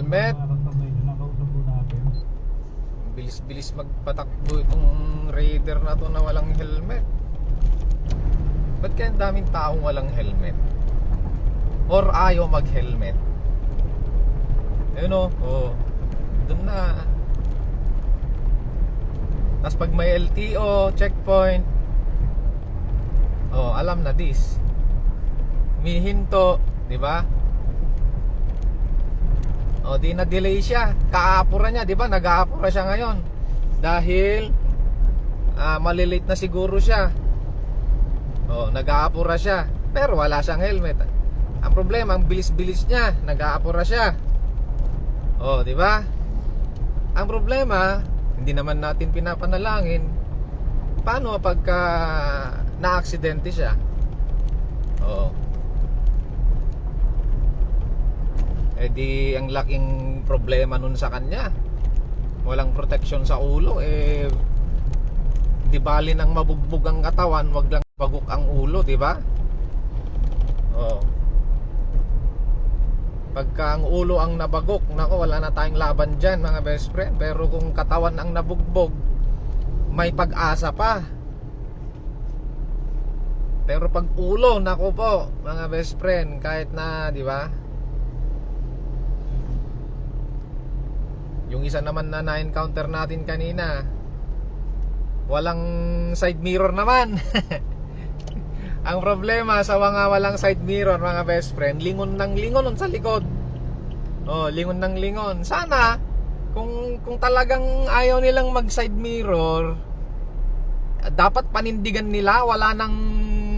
helmet. Bilis-bilis magpatakbo itong raider na to na walang helmet. Ba't kaya ang daming taong walang helmet? Or ayaw mag-helmet? Ayun o, dun na. Tapos pag may LTO, checkpoint, alam na this. Humihinto, di ba? Di na delay siya. Kaapura niya, di ba? Nag-aapura siya ngayon dahil malilate na siguro siya. Nag-aapura siya pero wala siyang helmet. Ang problema, ang bilis-bilis niya, nag-aapura siya. Di ba? Ang problema, hindi naman natin pinapanalangin. Paano pagka na-aksidente siya? Di ang laking problema nun sa kanya. Walang protection sa ulo. Di bali nang mabugbog ang katawan, wag lang bagok ang ulo, di ba? Pagka ang ulo ang nabagok, nako, wala na tayong laban dyan, mga best friend. Pero kung katawan ang nabugbog, may pag-asa pa. Pero pag ulo, nako po, mga best friend, kahit na, di ba? Yung isa naman na na-encounter natin kanina, walang side mirror naman. Ang problema sa mga walang side mirror, mga best friend, lingon ng lingon sa likod. Lingon ng lingon. Sana kung talagang ayaw nilang mag side mirror, dapat panindigan nila, wala nang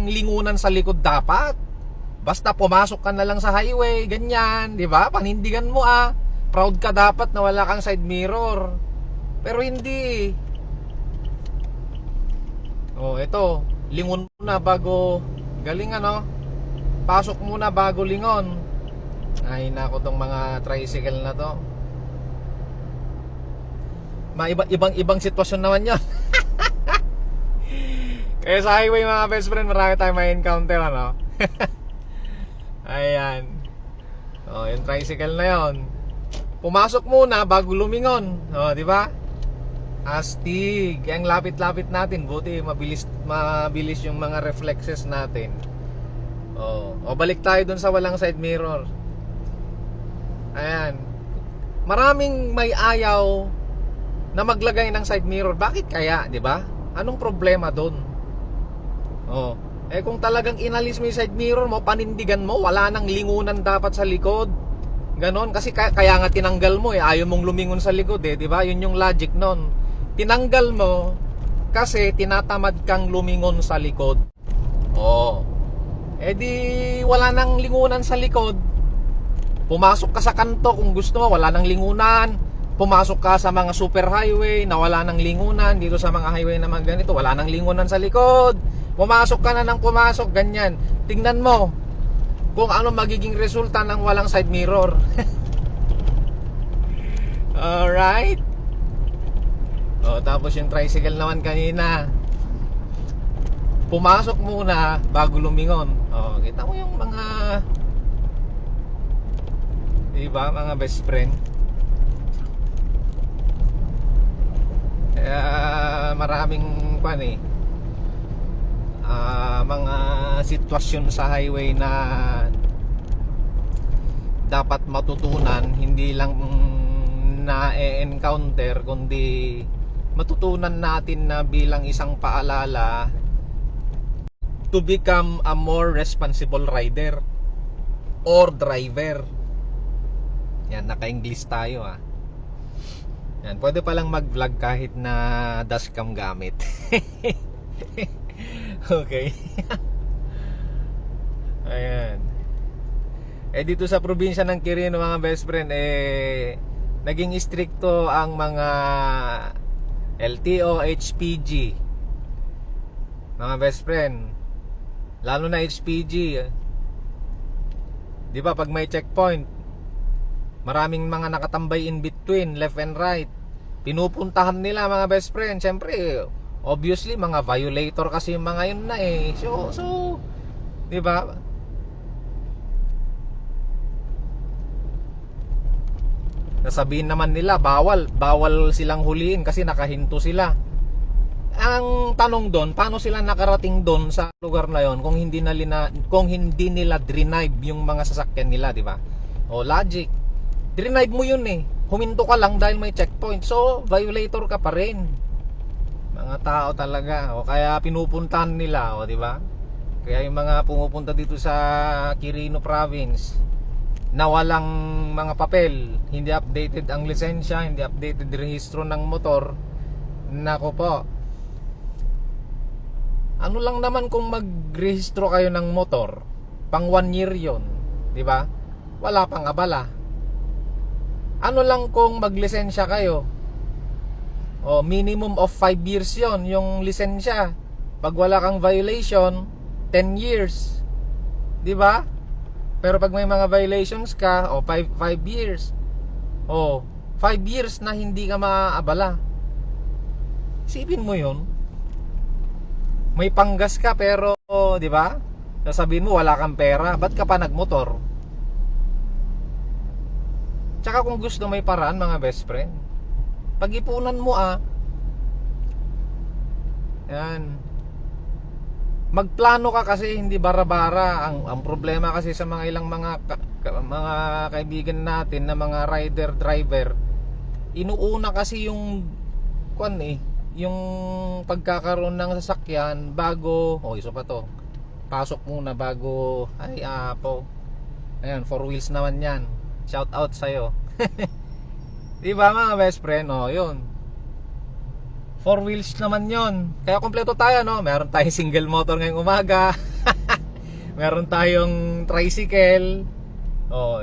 lingunan sa likod dapat. Basta pumasok ka na lang sa highway, ganyan, di ba? Panindigan mo proud ka dapat na wala kang side mirror. Pero hindi. Ito, lingon muna bago, galing pasok muna bago lingon. Ay nako, tong mga tricycle na to, ibang sitwasyon naman yan. Kaya sa highway, mga best friend, marami tayong may encounter, ayan. Yung tricycle na yon, pumasok muna bago lumingon, di ba? Astig. Ang lapit-lapit natin, buti mabilis yung mga reflexes natin. Balik tayo dun sa walang side mirror. Ayan. Maraming may ayaw na maglagay ng side mirror. Bakit kaya, di ba? Anong problema dun? Kung talagang inalis mo yung side mirror mo, panindigan mo, wala nang lingunan dapat sa likod. Ganon, kasi kaya nga tinanggal mo, ayaw mong lumingon sa likod, di ba? Yun yung logic nun. Tinanggal mo kasi tinatamad kang lumingon sa likod. Di wala nang lingunan sa likod. Pumasok ka sa kanto kung gusto mo, wala nang lingunan. Pumasok ka sa mga super highway na wala nang lingunan. Dito sa mga highway na mga ganito, wala nang lingunan sa likod. Pumasok ka na ng pumasok, ganyan. Tingnan mo kung ano magiging resulta ng walang side mirror. Alright. Tapos yung tricycle naman kanina, pumasok muna bago lumingon. Kita mo yung mga, diba, mga best friend. Kaya maraming mga sitwasyon sa highway na dapat matutunan, hindi lang na-encounter, kundi matutunan natin na bilang isang paalala to become a more responsible rider or driver. Yan, naka-English tayo Yan, pwede palang mag-vlog kahit na dashcam gamit. Okay. Ayan. Dito sa probinsya ng Quirino, mga best friend, naging stricto ang mga LTO, HPG, mga best friend. Lalo na HPG, di ba, pag may checkpoint, maraming mga nakatambay in between, left and right. Pinupuntahan nila, mga best friend. Siyempre, obviously, mga violator kasi yung mga yun na So, di ba? Nasabihin naman nila bawal silang huliin kasi nakahinto sila. Ang tanong doon, paano sila nakarating doon sa lugar na yon kung hindi nila drive yung mga sasakyan nila, di ba? O logic. Drive mo yun eh. Huminto ka lang dahil may checkpoint. So, violator ka pa rin. Mga tao talaga. O kaya pinupuntahan nila, o di ba? Kaya yung mga pumupunta dito sa Quirino province na walang mga papel, hindi updated ang lisensya, hindi updated rehistro ng motor. Nako po. Ano lang naman kung magrehistro kayo ng motor, pang 1 year yon, di ba? Wala pang abala. Ano lang kung maglisensya kayo, o minimum of 5 years yon yung lisensya. Pag wala kang violation, 10 years, di ba? Pero pag may mga violations ka, o 5 years, o 5 years na hindi ka maaabala. Isipin mo yun. May panggas ka pero, di ba? Sasabihin mo wala kang pera, ba't ka pa nagmotor? Tsaka kung gusto may paraan mga best friend, pag-ipunan mo yan. Magplano ka kasi hindi bara-bara. Ang problema kasi sa mga ilang mga kaibigan natin na mga rider, driver, inuuna kasi yung yung pagkakaroon ng sasakyan bago, isa pa to, pasok muna bago, ayan, 4 wheels naman yan, shout out sa'yo. Diba mga best friend, yun, 4 wheels naman yon. Kaya kompleto tayo, no? Meron tayong single motor ngayong umaga. Meron tayong tricycle.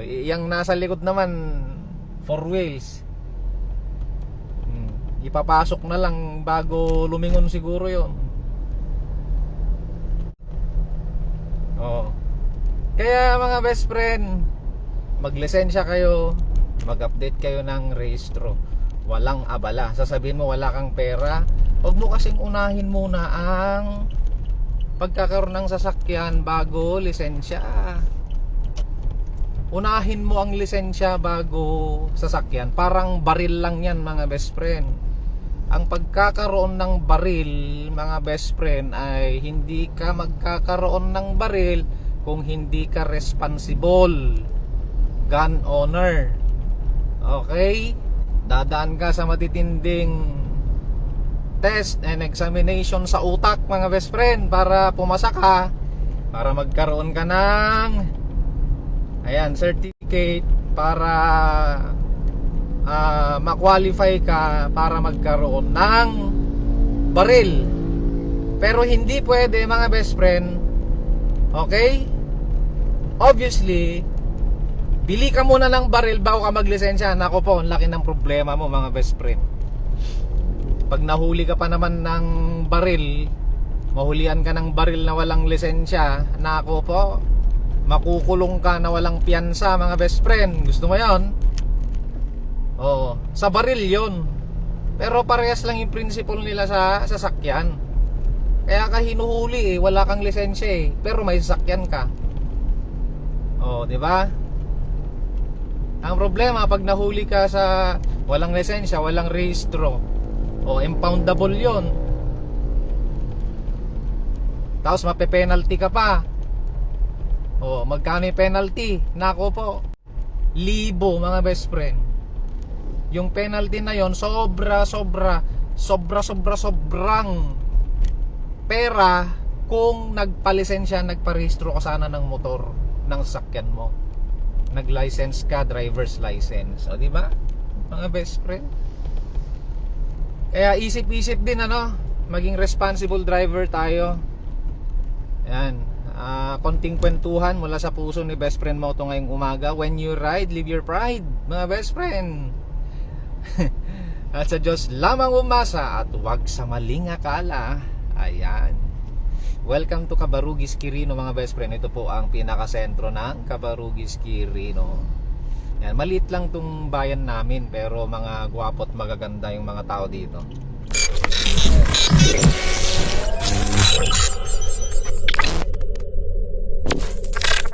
Yung nasa likod naman 4 wheels. Ipapasok na lang bago lumingon siguro yon. Kaya mga best friend, maglisensya kayo, mag-update kayo ng rehistro. Walang abala. Sasabihin mo wala kang pera, huwag mo kasing unahin muna ang pagkakaroon ng sasakyan bago lisensya. Unahin mo ang lisensya bago sasakyan. Parang baril lang yan mga best friend. Ang pagkakaroon ng baril mga best friend ay hindi ka magkakaroon ng baril kung hindi ka responsible gun owner. Okay? Dadaan ka sa matitinding test and examination sa utak mga best friend para pumasa ka, para magkaroon ka ng certificate, para ma-qualify ka para magkaroon ng baril. Pero hindi pwede mga best friend, okay? Obviously, bili ka muna ng baril bago ka maglisensya. Nako po, ang laki ng problema mo mga best friend. Pag nahuli ka pa naman ng baril, mahulian ka ng baril na walang lisensya, nako po, makukulong ka na walang piyansa mga best friend. Gusto mo yon? Sa baril yon. Pero parehas lang yung principle nila sa sasakyan. Kaya ka hinuhuli wala kang lisensya pero may sasakyan ka. Di ba? Ang problema pag nahuli ka sa walang lisensya, walang rehistro, impoundable yon. Tapos mape-penalty ka pa. Magkano yung penalty? Nako po, 1,000 mga best friend. Yung penalty na yon sobrang pera kung nagpalisensya, nagparehistro ka sana ng motor, ng sasakyan mo. Nag-license ka, driver's license. Di ba? Mga best friend. Kaya isip-isip din maging responsible driver tayo. Yan. Konting kwentuhan mula sa puso ni best friend Moto ngayong umaga. When you ride, live your pride, mga best friend. At sa Diyos lamang umasa at huwag sa maling akala. Ayan. Welcome to Cabarugis Quirino mga best friend. Ito po ang pinakasentro ng Cabarugis Quirino. Yan, maliit lang tong bayan namin pero mga gwapo at magaganda yung mga tao dito.